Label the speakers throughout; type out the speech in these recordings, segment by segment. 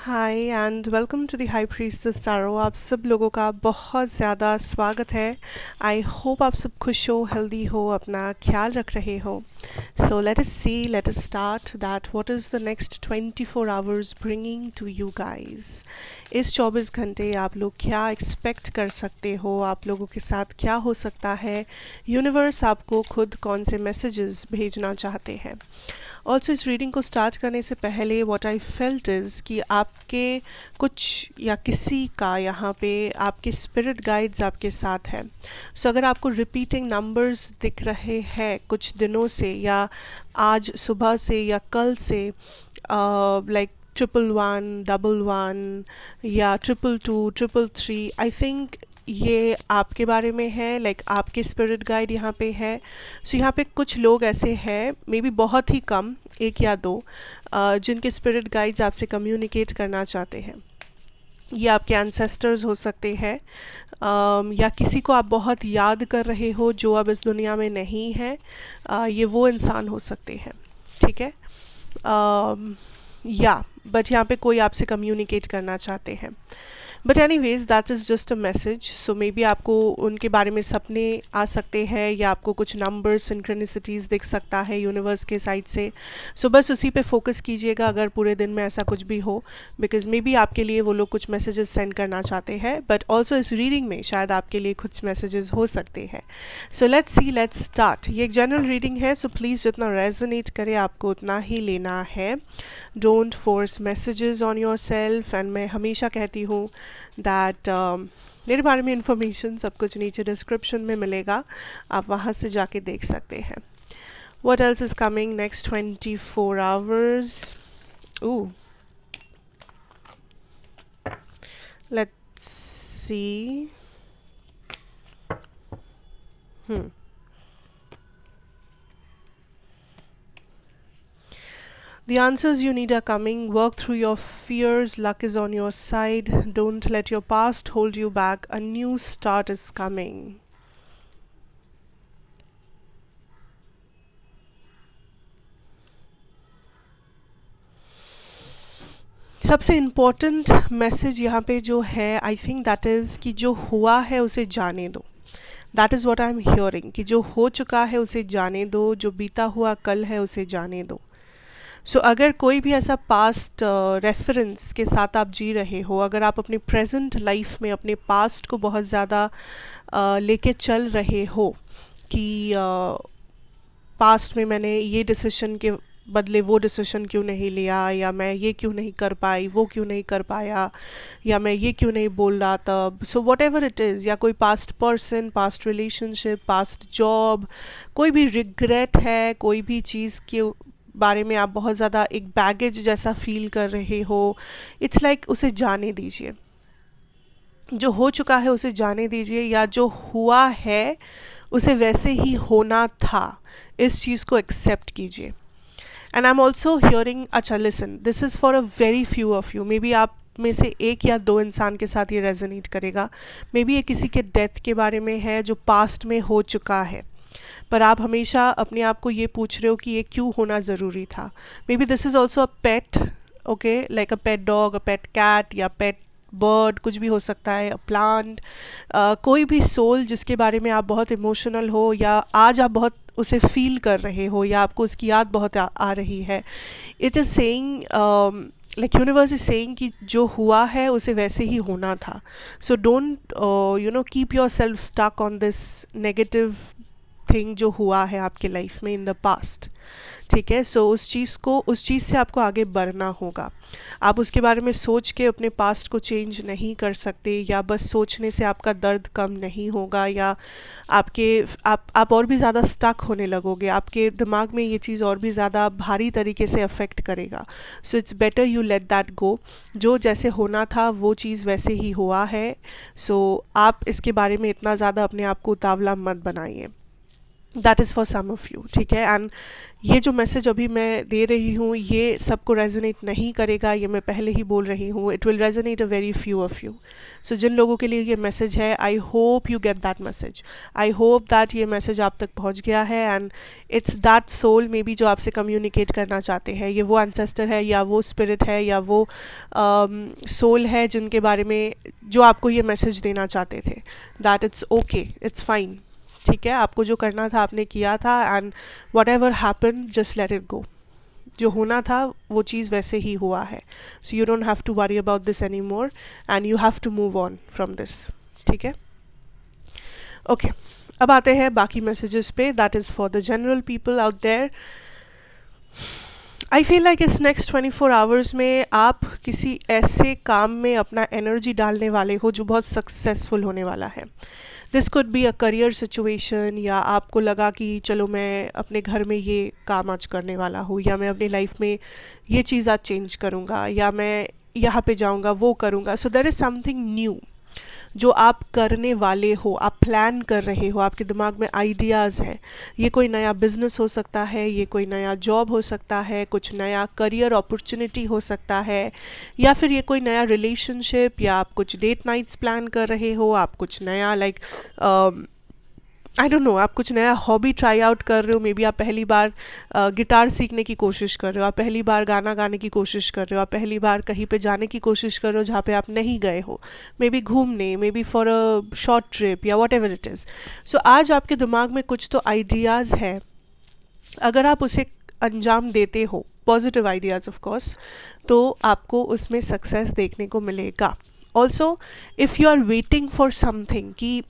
Speaker 1: Hi and welcome to the high priestess tarot. आप सब लोगों का बहुत ज़्यादा स्वागत है। आई होप आप सब खुश हो, हेल्दी हो, अपना ख्याल रख रहे हो। So let us see, let us start that what is the next 24 hours bringing to you guys. इस 24 घंटे आप लोग क्या एक्सपेक्ट कर सकते हो, आप लोगों के साथ क्या हो सकता है, यूनिवर्स आपको खुद कौन से मैसेजेस भेजना चाहते हैं। ऑल्सो इस रीडिंग को स्टार्ट करने से पहले व्हाट आई फेल्ट इज़ कि आपके कुछ या किसी का यहाँ पे आपके स्पिरिट गाइड्स आपके साथ है। सो अगर आपको रिपीटिंग नंबर्स दिख रहे हैं कुछ दिनों से या आज सुबह से या कल से, लाइक 111, 11 या 222, 333, आई थिंक ये आपके बारे में है, लाइक आपके स्पिरिट गाइड यहाँ पे है। सो यहाँ पे कुछ लोग ऐसे हैं, मे बी बहुत ही कम, एक या दो, जिनके स्पिरिट गाइड्स आपसे कम्युनिकेट करना चाहते हैं। ये आपके एंसेस्टर्स हो सकते हैं, या किसी को आप बहुत याद कर रहे हो जो अब इस दुनिया में नहीं है। ये वो इंसान हो सकते हैं, ठीक है। या बट यहाँ पे कोई आपसे कम्युनिकेट करना चाहते हैं। But any ways that is just a message. So may be आपको उनके बारे में सपने आ सकते हैं या आपको कुछ नंबर सिंक्रोनिसिटीज़ दिख सकता है यूनिवर्स के साइड से। सो बस उसी पे फोकस कीजिएगा अगर पूरे दिन में ऐसा कुछ भी हो, बिकॉज मे बी आपके लिए वो लोग कुछ मैसेजेस सेंड करना चाहते हैं। बट ऑल्सो इस रीडिंग में शायद आपके लिए कुछ मैसेजेस हो सकते हैं। So let's see, let's start. ये एक जनरल रीडिंग है, सो प्लीज़ जितना रेजोनेट करे आपको उतना ही लेना है। Don't force messages on your self. And मैं हमेशा कहती हूँ दैट मेरे बारे में इंफॉर्मेशन सब कुछ नीचे डिस्क्रिप्शन में मिलेगा, आप वहाँ से जाके देख सकते हैं। What else is coming next 24 hours? Ooh, let's see. The answers you need are coming. Work through your fears. Luck is on your side. Don't let your past hold you back. A new start is coming. सबसे important message यहाँ पे जो है, I think that is कि जो हुआ है उसे जाने दो। That is what I am hearing, कि जो हो चुका है उसे जाने दो, जो बीता हुआ कल है उसे जाने दो। सो अगर कोई भी ऐसा पास्ट रेफरेंस के साथ आप जी रहे हो, अगर आप अपनी प्रेजेंट लाइफ में अपने पास्ट को बहुत ज़्यादा लेके चल रहे हो कि पास्ट में मैंने ये डिसीजन के बदले वो डिसीजन क्यों नहीं लिया, या मैं ये क्यों नहीं कर पाई, वो क्यों नहीं कर पाया, या मैं ये क्यों नहीं बोल रहा तब। So what ever it is, या कोई past person, past relationship, past job, कोई भी रिग्रेट है, कोई भी चीज़ के बारे में आप बहुत ज़्यादा एक बैगेज जैसा फील कर रहे हो, इट्स लाइक उसे जाने दीजिए। जो हो चुका है उसे जाने दीजिए, या जो हुआ है उसे वैसे ही होना था, इस चीज़ को एक्सेप्ट कीजिए। And I am also hearing, अच्छा listen, this is for a very few of you, maybe आप में से एक या दो इंसान के साथ ये रेजोनेट करेगा। मे बी ये किसी के डेथ के बारे में है जो पास्ट में हो चुका है, पर आप हमेशा अपने आप को ये पूछ रहे हो कि ये क्यों होना ज़रूरी था। Maybe this is also a pet, okay, like a pet dog, a pet cat, या पेट बर्ड, कुछ भी हो सकता है, अ प्लांट, कोई भी सोल जिसके बारे में आप बहुत इमोशनल हो, या आज आप बहुत उसे फील कर रहे हो, या आपको उसकी याद बहुत आ रही है। It is saying, like universe is saying कि जो हुआ है उसे वैसे ही होना था। So don't keep yourself stuck on this negative thing जो हुआ है आपके लाइफ में इन द पास्ट, ठीक है। सो उस चीज़ से आपको आगे बढ़ना होगा। आप उसके बारे में सोच के अपने पास्ट को चेंज नहीं कर सकते, या बस सोचने से आपका दर्द कम नहीं होगा, या आप और भी ज़्यादा स्टक होने लगोगे, आपके दिमाग में ये चीज़ और भी ज़्यादा भारी तरीके से अफेक्ट करेगा। So it's better you let that go. जो जैसे होना था वो चीज़ वैसे ही हुआ है। सो आप इसके बारे में इतना ज़्यादा अपने आप को उतावला मत बनाइए। That is for some of you, ठीक है। एंड ये जो मैसेज अभी मैं दे रही हूँ ये सबको रेजोनेट नहीं करेगा, ये मैं पहले ही बोल रही हूँ। It will resonate a very few of you. So जिन लोगों के लिए ये मैसेज है, I hope you get that message. I hope that ये मैसेज आप तक पहुँच गया है and it's that soul maybe जो आपसे कम्युनिकेट करना चाहते हैं। ये वो एंसेस्टर है या वो स्पिरिट है या वो सोल है जिनके बारे में जो आपको ये मैसेज देना चाहते थे, that it's okay, it's fine, ठीक है। आपको जो करना था आपने किया था and whatever happen just let it go. जो होना था वो चीज़ वैसे ही हुआ है। So you don't have to worry about this anymore and you have to move on from this, ठीक है। ओके, अब आते हैं बाकी मैसेजेस पे, that is for the general people out there. I feel like इस next 24 hours में आप किसी ऐसे काम में अपना एनर्जी डालने वाले हो जो बहुत सक्सेसफुल होने वाला है। This could be a career situation, या आपको लगा कि चलो मैं अपने घर में ये काम आज करने वाला हूँ, या मैं अपनी लाइफ में ये चीज़ आज चेंज करूँगा, या मैं यहाँ पे जाऊँगा वो करूँगा। So there is something new जो आप करने वाले हो, आप प्लान कर रहे हो, आपके दिमाग में आइडियाज़ हैं। ये कोई नया बिजनेस हो सकता है, ये कोई नया जॉब हो सकता है, कुछ नया करियर अपॉर्चुनिटी हो सकता है, या फिर ये कोई नया रिलेशनशिप, या आप कुछ डेट नाइट्स प्लान कर रहे हो, आप कुछ नया लाइक आई डोंट नो, आप कुछ नया हॉबी ट्राई आउट कर रहे हो। मे बी आप पहली बार गिटार सीखने की कोशिश कर रहे हो, आप पहली बार गाना गाने की कोशिश कर रहे हो, आप पहली बार कहीं पे जाने की कोशिश कर रहे हो जहाँ पे आप नहीं गए हो, मे बी घूमने, may be for a short trip या वॉट एवर इट इज़। सो आज आपके दिमाग में कुछ तो आइडियाज़ है, अगर आप उसे अंजाम देते हो, पॉजिटिव आइडियाज़ ऑफ कोर्स, तो आपको उसमें सक्सेस देखने को मिलेगा। Also if you are waiting for something कि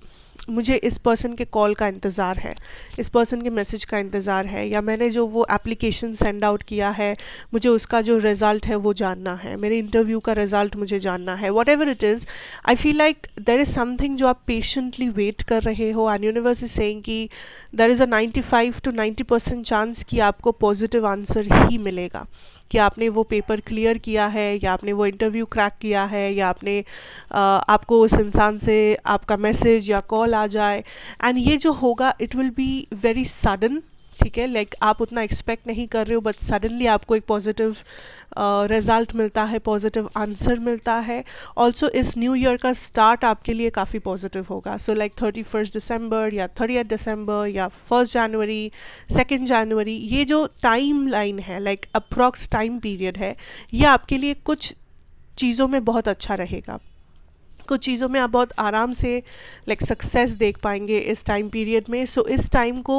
Speaker 1: मुझे इस पर्सन के कॉल का इंतज़ार है, इस पर्सन के मैसेज का इंतज़ार है, या मैंने जो वो एप्लीकेशन सेंड आउट किया है मुझे उसका जो रिज़ल्ट है वो जानना है, मेरे इंटरव्यू का रिज़ल्ट मुझे जानना है, what ever it is, I feel like there is something जो आप पेशेंटली वेट कर रहे हो एंड यूनिवर्स इज सेइंग कि there is a 95 to 90% chance कि आपको पॉजिटिव आंसर ही मिलेगा, कि आपने वो पेपर क्लियर किया है, या आपने वो इंटरव्यू क्रैक किया है, या आपने आपको उस इंसान से आपका मैसेज या कॉल आ जाए। एंड ये जो होगा it will be very sudden, ठीक है। लाइक आप उतना एक्सपेक्ट नहीं कर रहे हो, बट सडनली आपको एक पॉजिटिव रिज़ल्ट मिलता है, पॉजिटिव आंसर मिलता है। ऑल्सो इस न्यू ईयर का स्टार्ट आपके लिए काफ़ी पॉजिटिव होगा। सो लाइक 31 दिसंबर या 30 दिसंबर या 1 जनवरी, 2 जनवरी, ये जो टाइम लाइन है, लाइक अप्रॉक्स टाइम पीरियड है, ये आपके लिए कुछ चीज़ों में बहुत अच्छा रहेगा। कुछ चीज़ों में आप बहुत आराम से लाइक सक्सेस देख पाएंगे इस टाइम पीरियड में। सो इस टाइम को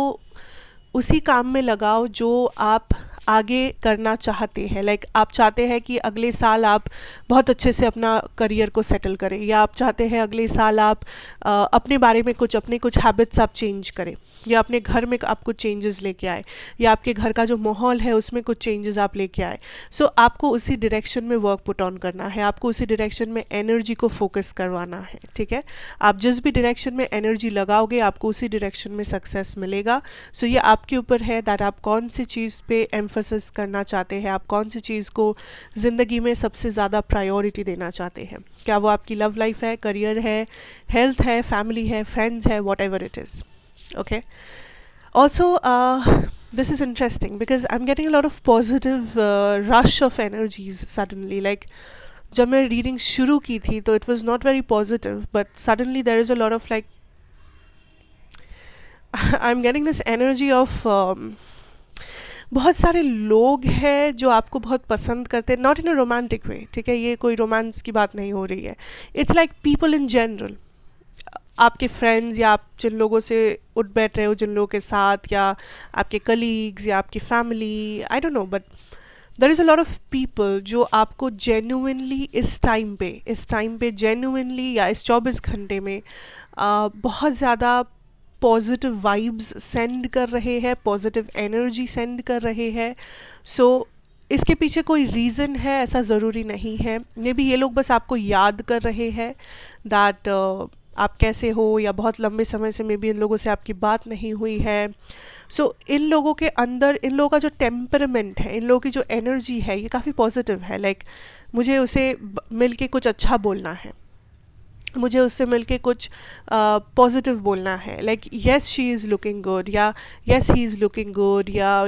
Speaker 1: उसी काम में लगाओ जो आप आगे करना चाहते हैं। लाइक आप चाहते हैं कि अगले साल आप बहुत अच्छे से अपना करियर को सेटल करें, या आप चाहते हैं अगले साल आप अपने बारे में कुछ, अपने कुछ हैबिट्स आप चेंज करें, या अपने घर में आप कुछ चेंजेस लेके आए, या आपके घर का जो माहौल है उसमें कुछ चेंजेस आप लेके आए। सो आपको उसी डायरेक्शन में वर्क पुट ऑन करना है, आपको उसी डायरेक्शन में एनर्जी को फोकस करवाना है, ठीक है। आप जिस भी डायरेक्शन में एनर्जी लगाओगे आपको उसी डायरेक्शन में सक्सेस मिलेगा। सो ये आपके ऊपर है दैट आप कौन सी चीज़ पे एम्फोसिस करना चाहते हैं, आप कौन सी चीज़ को ज़िंदगी में सबसे ज़्यादा प्रायोरिटी देना चाहते हैं। क्या वो आपकी लव लाइफ है, करियर है, हेल्थ है, फैमिली है, फ्रेंड्स है, what ever it is. Okay. Also, this is interesting because I'm getting a lot of positive rush of energies suddenly. Like, जब मैं reading शुरू की थी तो it was not very positive, but suddenly there is a lot of like I'm getting this energy of बहुत सारे लोग हैं जो आपको बहुत पसंद करते हैं, not in a romantic way, ठीक है, ये कोई रोमांस की बात नहीं हो रही है। It's like people in general, आपके फ्रेंड्स, या आप जिन लोगों से उठ बैठ रहे हो, जिन लोगों के साथ, या आपके कलीग्स, या आपकी family, I don't know, but there is a lot of people जो आपको जेन्युइनली इस टाइम पे जेन्युइनली या इस 24 घंटे में बहुत ज़्यादा पॉजिटिव वाइब्स सेंड कर रहे हैं, पॉजिटिव एनर्जी सेंड कर रहे हैं। सो इसके पीछे कोई रीज़न है ऐसा ज़रूरी नहीं है। मे बी ये लोग बस आपको याद कर रहे हैं दैट आप कैसे हो, या बहुत लंबे समय से मे बी इन लोगों से आपकी बात नहीं हुई है। सो इन लोगों के अंदर, इन लोगों का जो टेम्परामेंट है, इन लोगों की जो एनर्जी है, ये काफ़ी पॉजिटिव है। लाइक मुझे उसे मिल के कुछ अच्छा बोलना है, मुझे उससे मिलके कुछ पॉजिटिव बोलना है, like yes she is looking good, या yes he is looking good, या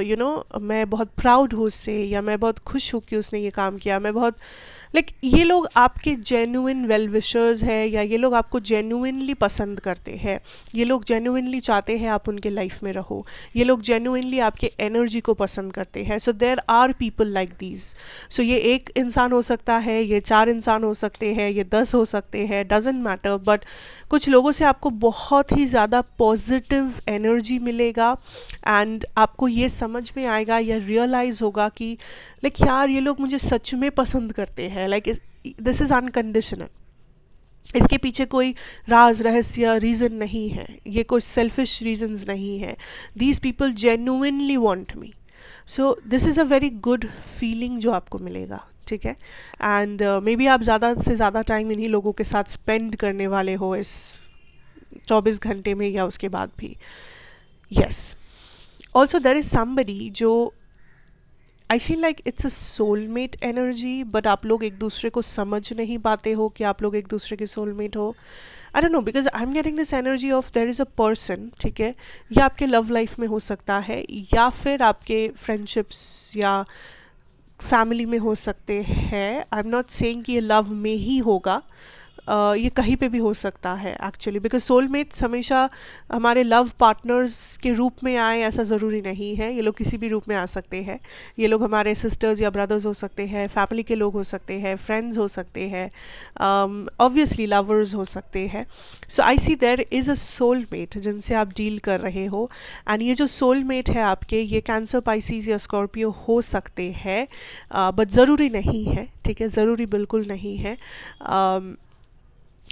Speaker 1: मैं बहुत प्राउड हूँ उससे, या मैं बहुत खुश हूँ कि उसने ये काम किया, मैं बहुत ये लोग आपके जेन्युइन वेल विशर्स है, या ये लोग आपको जेन्युइनली पसंद करते हैं, ये लोग जेन्युइनली चाहते हैं आप उनके लाइफ में रहो, ये लोग जेन्युइनली आपके एनर्जी को पसंद करते हैं. So there are people like these. So ये एक इंसान हो सकता है, ये 4 इंसान हो सकते हैं, ये 10 हो सकते हैं, डजेंट मैटर, बट कुछ लोगों से आपको बहुत ही ज़्यादा पॉजिटिव एनर्जी मिलेगा. एंड आपको ये समझ में आएगा या रियलाइज़ होगा कि यार ये लोग मुझे सच में पसंद करते हैं, दिस इज़ अनकंडीशनल. इसके पीछे कोई राज रहस्य रीज़न नहीं है, ये कोई सेल्फिश रीजंस नहीं है. These people genuinely want me. So this is a very good feeling जो आपको मिलेगा. ठीक है. एंड मे बी आप ज़्यादा से ज़्यादा टाइम इन्हीं लोगों के साथ स्पेंड करने वाले हो इस 24 घंटे में या उसके बाद भी. Yes. Also there is somebody जो I feel like it's a soulmate energy, but आप लोग एक दूसरे को समझ नहीं पाते हो कि आप लोग एक दूसरे के सोलमेट हो. आई don't no, because I am getting this energy of there is a person. ठीक है. या आपके लव लाइफ में हो सकता है, या फिर आपके फ्रेंडशिप्स या फैमिली में हो सकते हैं. आई एम नॉट सेइंग कि ये लव में ही होगा, ये कहीं पे भी हो सकता है एक्चुअली, बिकॉज सोलमेट्स हमेशा हमारे लव पार्टनर्स के रूप में आए ऐसा ज़रूरी नहीं है. ये लोग किसी भी रूप में आ सकते हैं. ये लोग हमारे सिस्टर्स या ब्रदर्स हो सकते हैं, फैमिली के लोग हो सकते हैं, फ्रेंड्स हो सकते हैं, ऑब्वियसली लवर्स हो सकते हैं. सो आई सी देयर इज़ अ सोलमेट जिनसे आप डील कर रहे हो. एंड ये जो सोलमेट है आपके, ये कैंसर, पाइसिस या स्कॉर्पियो हो सकते हैं, बट ज़रूरी नहीं है. ठीक है. ज़रूरी बिल्कुल नहीं है.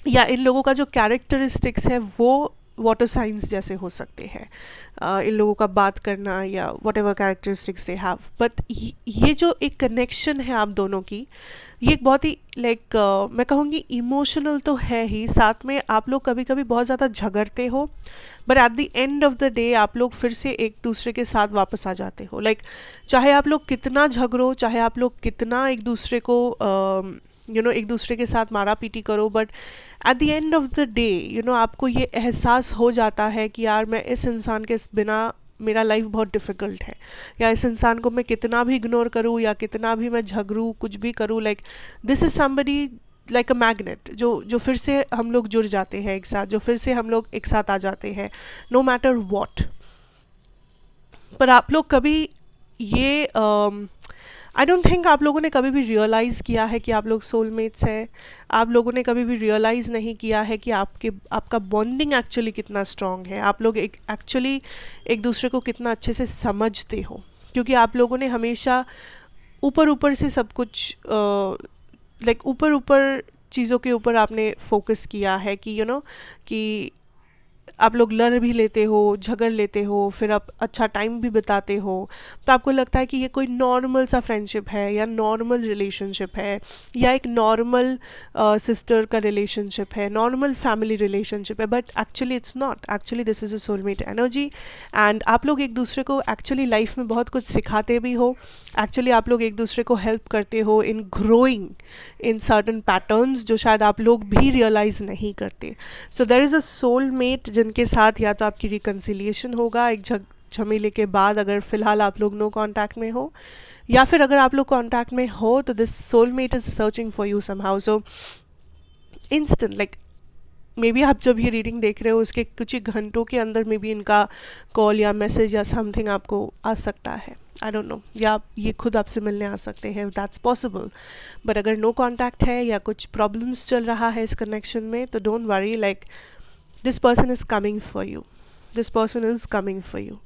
Speaker 1: या इन लोगों का जो कैरेक्टरिस्टिक्स है वो वाटर साइंस जैसे हो सकते हैं. इन लोगों का बात करना या what ever characteristics they have. But ये जो एक कनेक्शन है आप दोनों की, ये एक बहुत ही मैं कहूँगी इमोशनल तो है ही, साथ में आप लोग कभी कभी बहुत ज़्यादा झगड़ते हो, but at the end of the day आप लोग फिर से एक दूसरे के साथ वापस आ जाते हो. चाहे आप लोग कितना झगड़ो, चाहे आप लोग कितना एक दूसरे को एक दूसरे के साथ मारा पीटी करो, but at the end of the day आपको ये एहसास हो जाता है कि यार मैं इस इंसान के बिना मेरा लाइफ बहुत डिफ़िकल्ट है, या इस इंसान को मैं कितना भी इग्नोर करूँ या कितना भी मैं झगड़ूँ, कुछ भी करूँ, this is somebody like a magnet जो फिर से हम लोग जुड़ जाते हैं एक साथ, जो फिर से हम लोग एक साथ आ जाते हैं, नो मैटर वॉट. पर आप लोग कभी ये आई डोंट थिंक आप लोगों ने कभी भी रियलाइज़ किया है कि आप लोग सोलमेट्स हैं. आप लोगों ने कभी भी रियलाइज़ नहीं किया है कि आपका बॉन्डिंग एक्चुअली कितना स्ट्रॉन्ग है, आप लोग एक्चुअली एक दूसरे को कितना अच्छे से समझते हो, क्योंकि आप लोगों ने हमेशा ऊपर ऊपर से सब कुछ ऊपर ऊपर चीज़ों के ऊपर आपने फोकस किया है कि कि आप लोग लड़ भी लेते हो, झगड़ लेते हो, फिर आप अच्छा टाइम भी बिताते हो, तो आपको लगता है कि ये कोई नॉर्मल सा फ्रेंडशिप है या नॉर्मल रिलेशनशिप है या एक नॉर्मल सिस्टर का रिलेशनशिप है, नॉर्मल फैमिली रिलेशनशिप है. But actually it's not. Actually this is a soulmate energy. And आप लोग एक दूसरे को एक्चुअली लाइफ में बहुत कुछ सिखाते भी हो. एक्चुअली आप लोग एक दूसरे को हेल्प करते हो in growing in certain patterns जो शायद आप लोग भी रियलाइज़ नहीं करते. So there is a soulmate जिनके साथ या तो आपकी रिकन्सिलिएशन होगा एक झमेले के बाद, अगर फ़िलहाल आप लोग नो कॉन्टैक्ट में हो, या फिर अगर आप लोग कॉन्टैक्ट में हो तो this soulmate is searching for you somehow. So instant may be आप जब ये रीडिंग देख रहे हो उसके कुछ ही घंटों के अंदर मे बी इनका कॉल या मैसेज या समथिंग आपको आ सकता है. आई डोंट नो, या ये खुद आपसे मिलने आ सकते हैं, दैट्स पॉसिबल. बट अगर नो कॉन्टैक्ट है या कुछ प्रॉब्लम्स चल रहा है इस कनेक्शन में, तो don't worry, this person is coming for you. This person is coming for you.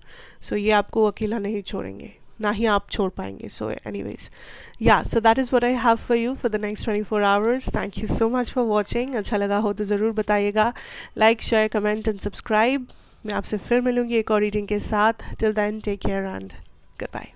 Speaker 1: So ये आपको अकेला नहीं छोड़ेंगे, ना ही आप छोड़ पाएंगे. So anyways, yeah so that is what I have for you for the next 24 hours. Thank you so much for watching. अच्छा लगा हो तो ज़रूर बताइएगा. Like, share, comment and subscribe. मैं आपसे फिर मिलूँगी एक और रीडिंग के साथ. Till then take care and good bye.